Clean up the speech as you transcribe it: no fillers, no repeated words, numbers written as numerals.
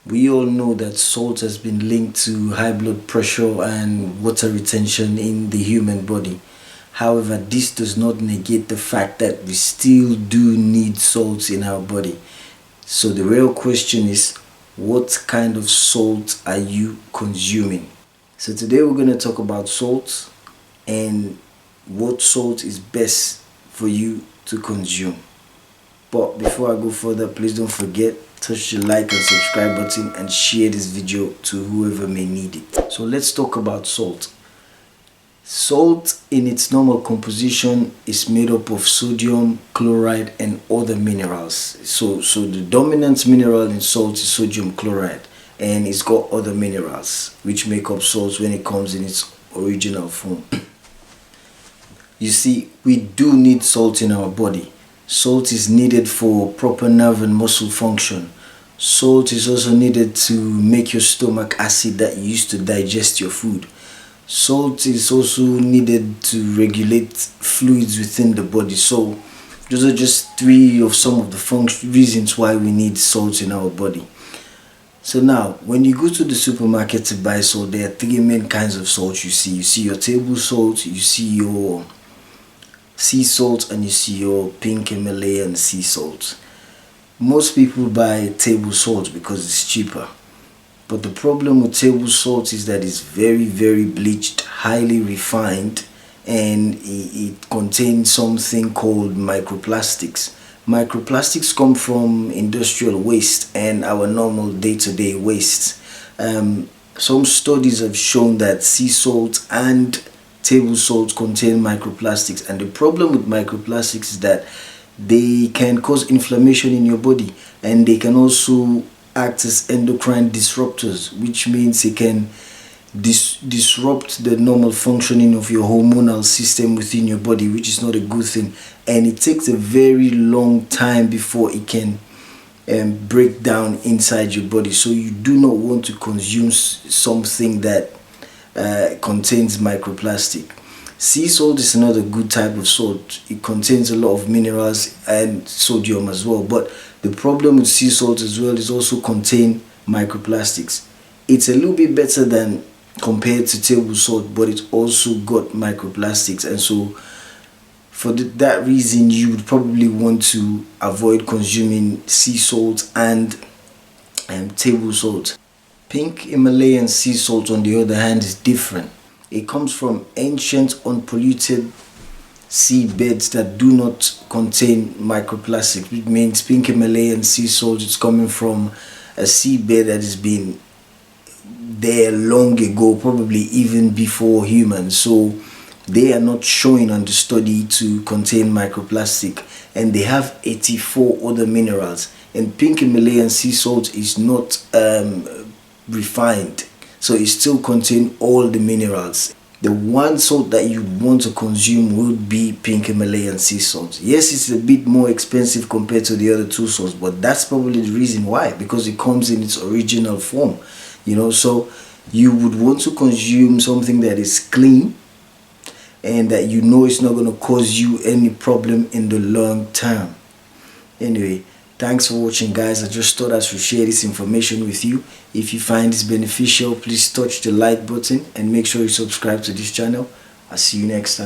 We all know that salt has been linked to high blood pressure and water retention in the human body. However, this does not negate the fact that we still do need salt in our body. So the real question is, what kind of salt are you consuming? So today we're going to talk about salt and what salt is best for you to consume. But before I go further, please don't forget, touch the like and subscribe button and share this video to whoever may need it. So let's talk about salt. Salt in its normal composition is made up of sodium, chloride and other minerals. So the dominant mineral in salt is sodium chloride, and it's got other minerals which make up salt when it comes in its original form. You see, we do need salt in our body. Salt is needed for proper nerve and muscle function. Salt is also needed to make your stomach acid that you use to digest your food. Salt is also needed to regulate fluids within the body. So those are just three of some of the reasons why we need salt in our body. So now, when you go to the supermarket to buy salt, there are three main kinds of salt you see. You see your table salt, you see your sea salt, and you see your pink Himalayan sea salt. Most people buy table salt because it's cheaper. But the problem with table salt is that it's very bleached, highly refined, and it contains something called microplastics. Microplastics come from industrial waste and our normal day-to-day waste. Some studies have shown that sea salt and table salt contain microplastics, and the problem with microplastics is that they can cause inflammation in your body, and they can also act as endocrine disruptors, which means it can disrupt the normal functioning of your hormonal system within your body, which is not a good thing, and it takes a very long time before it can break down inside your body. So you do not want to consume something that contains microplastic. Sea salt is another good type of salt. It contains a lot of minerals and sodium as well, but the problem with sea salt as well is also contain microplastics. It's a little bit better than compared to table salt, but it's also got microplastics, and so for that reason you would probably want to avoid consuming sea salt and table salt. Pink Himalayan sea salt, on the other hand, is different. It comes from ancient unpolluted seabeds that do not contain microplastics, which means pink Himalayan sea salt is coming from a seabed that has been there long ago, probably even before humans. So they are not showing on the study to contain microplastic, and they have 84 other minerals. And pink Himalayan sea salt is not refined, so it still contains all the minerals. The one salt that you want to consume would be pink Himalayan sea salt. Yes, it's a bit more expensive compared to the other two salts, but that's probably the reason why, because it comes in its original form, so you would want to consume something that is clean and that it's not going to cause you any problem in the long term. Anyway, thanks for watching, guys. I just thought I should share this information with you. If you find this beneficial, please touch the like button and make sure you subscribe to this channel. I'll see you next time.